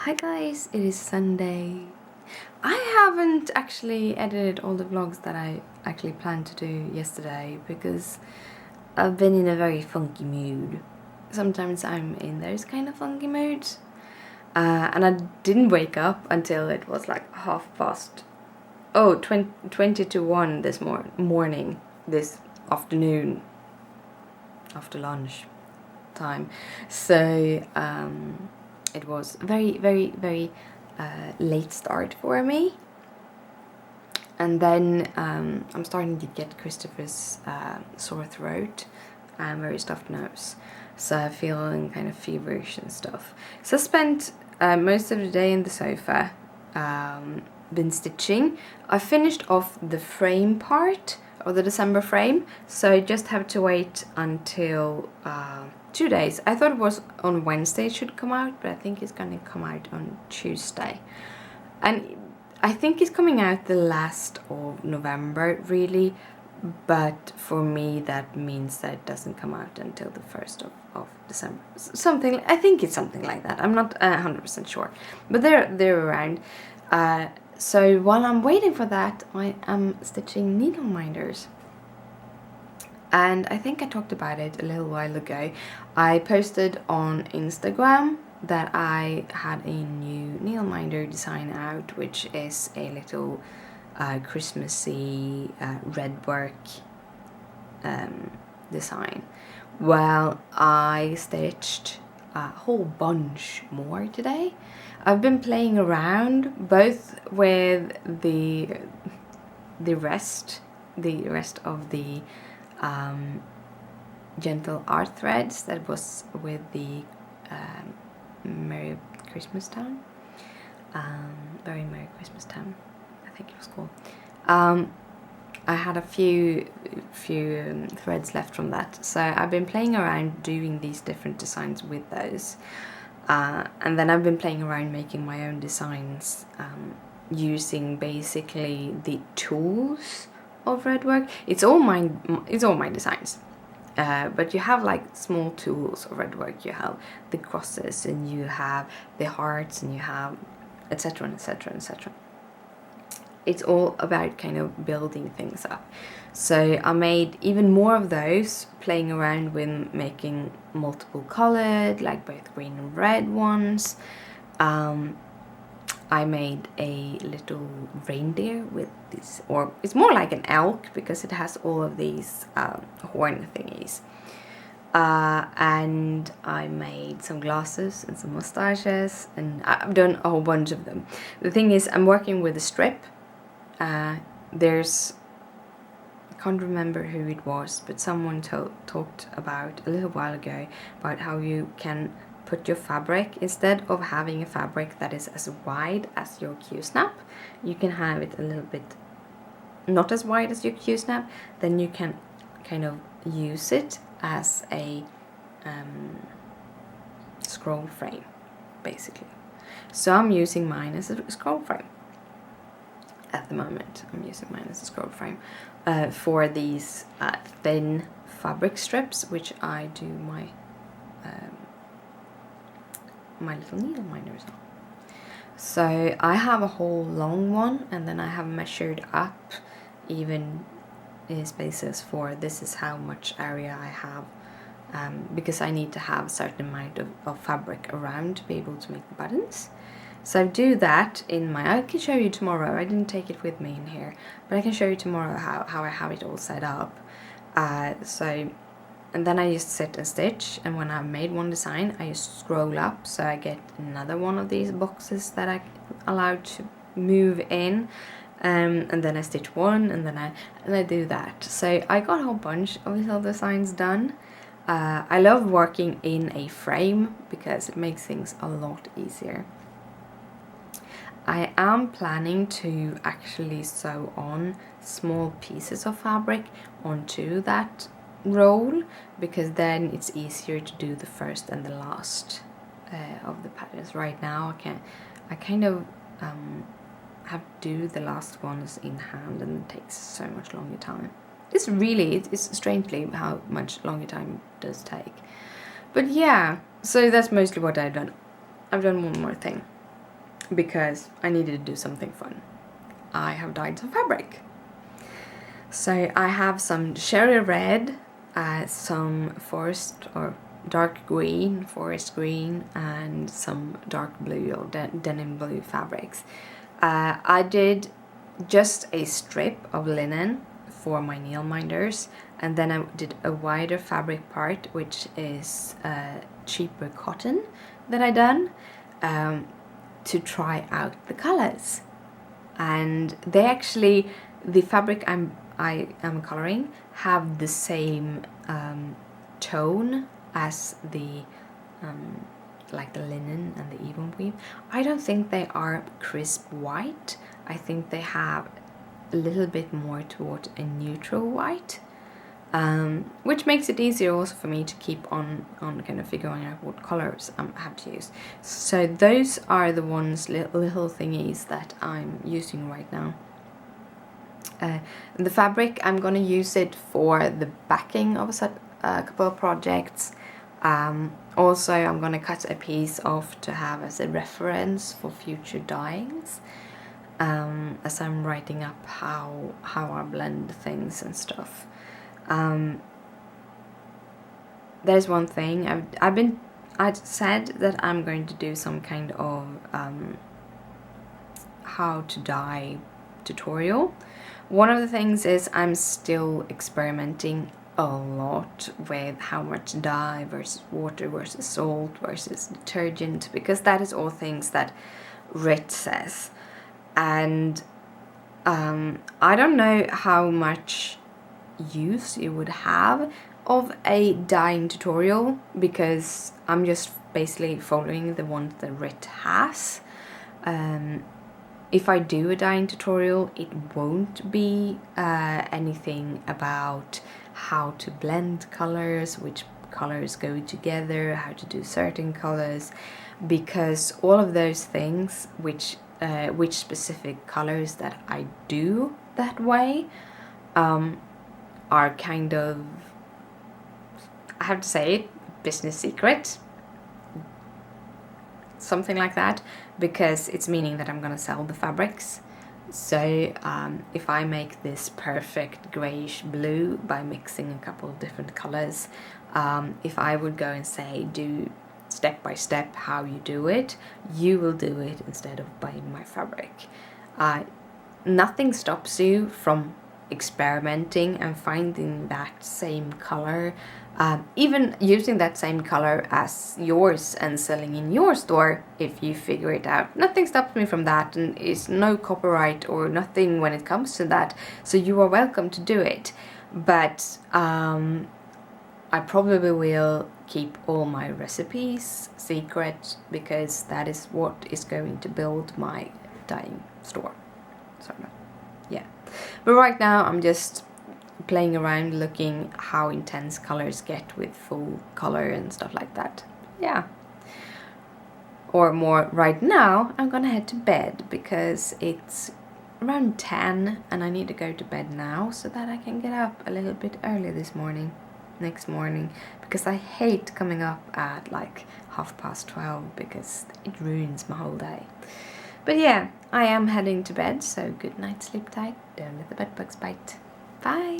Hi guys, it is Sunday. I haven't actually edited all the vlogs that I actually planned to do yesterday because I've been in a very funky mood. Sometimes I'm in those kind of funky moods. And I didn't wake up until it was like 20 to 1 this morning, this afternoon, after lunch time. So it was very late start for me. And then I'm starting to get Christopher's sore throat and very stuffed nose. So I'm feeling kind of feverish and stuff. So I spent most of the day in the sofa, been stitching. I finished off the frame part of the December frame, so I just have to wait until 2 days. I thought it was on Wednesday it should come out, but I think it's going to come out on Tuesday. And I think it's coming out the last of November, really, but for me that means that it doesn't come out until the 1st of December. Something, I think it's something like that. I'm not 100% sure, but they're around. So while I'm waiting for that, I am stitching needle minders. And I think I talked about it a little while ago. I posted on Instagram that I had a new needle minder design out, which is a little Christmassy red work design. Well, I stitched a whole bunch more today. I've been playing around both with the rest of the gentle art threads that was with the Merry Christmas Town. Very Merry Christmas Town, I think it was called. I had a few threads left from that, so I've been playing around doing these different designs with those, and then I've been playing around making my own designs using basically the tools of Redwork. It's all my designs. But you have like small tools of Redwork. You have the crosses and you have the hearts and you have etc and etc and etc. It's all about kind of building things up. So I made even more of those, playing around with making multiple colored, like both green and red ones. I made a little reindeer with this, or it's more like an elk because it has all of these horn thingies. And I made some glasses and some mustaches, and I've done a whole bunch of them. The thing is, I'm working with a strip. I can't remember who it was, but someone talked about a little while ago about how you can put your fabric, instead of having a fabric that is as wide as your Q-snap, you can have it a little bit not as wide as your Q-snap. Then you can kind of use it as a scroll frame, basically. So I'm using mine as a scroll frame. At the moment, I'm using mine as a scroll frame for these thin fabric strips, which I do my little needle minders on. So I have a whole long one, and then I have measured up even spaces for this is how much area I have, because I need to have a certain amount of fabric around to be able to make the buttons. So I do that in my, I can show you tomorrow, I didn't take it with me in here, but I can show you tomorrow how I have it all set up. And then I just sit and stitch, and when I've made one design, I just scroll up, so I get another one of these boxes that I'm allowed to move in, and then I stitch one, and then I do that. So I got a whole bunch of little designs done. I love working in a frame because it makes things a lot easier. I am planning to actually sew on small pieces of fabric onto that roll, because then it's easier to do the first and the last of the patterns. Right now I kind of have to do the last ones in hand, and it takes so much longer time. It's strangely how much longer time it does take. But yeah, so that's mostly what I've done. I've done one more thing. because I needed to do something fun. I have dyed some fabric. So I have some cherry red, some forest or dark green, forest green, and some dark blue or denim blue fabrics. I did just a strip of linen for my needle minders, and then I did a wider fabric part, which is cheaper cotton that I done to try out the colors. And they actually, the fabric I am coloring have the same tone as the like the linen and the even weave. I don't think they are crisp white. I think they have a little bit more toward a neutral white, which makes it easier also for me to keep on kind of figuring out what colors I have to use. So those are the ones, little thingies that I'm using right now. The fabric, I'm gonna use it for the backing of a couple of projects. Also, I'm gonna cut a piece off to have as a reference for future dyeings, as I'm writing up how I blend things and stuff. There's one thing I said that I'm going to do some kind of how to dye tutorial. One of the things is I'm still experimenting a lot with how much dye versus water versus salt versus detergent, because that is all things that RIT says. And I don't know how much use you would have of a dyeing tutorial, because I'm just basically following the ones that RIT has. If I do a dyeing tutorial, it won't be anything about how to blend colors, which colors go together, how to do certain colors, because all of those things, which specific colors that I do that way, are kind of, I have to say it, business secret. Something like that, because it's meaning that I'm gonna sell the fabrics. So if I make this perfect grayish blue by mixing a couple of different colors, if I would go and say do step by step how you do it, you will do it instead of buying my fabric. Nothing stops you from experimenting and finding that same color, even using that same color as yours and selling in your store if you figure it out. Nothing stops me from that, and it's no copyright or nothing when it comes to that, so you are welcome to do it. But I probably will keep all my recipes secret, because that is what is going to build my dyeing store. Sort of. Yeah. But right now I'm just playing around, looking how intense colors get with full color and stuff like that. Yeah. Or more, right now I'm gonna head to bed because it's around 10 and I need to go to bed now so that I can get up a little bit early next morning, because I hate coming up at like 12:30 because it ruins my whole day. But yeah, I am heading to bed, so good night, sleep tight, don't let the bedbugs bite. Bye!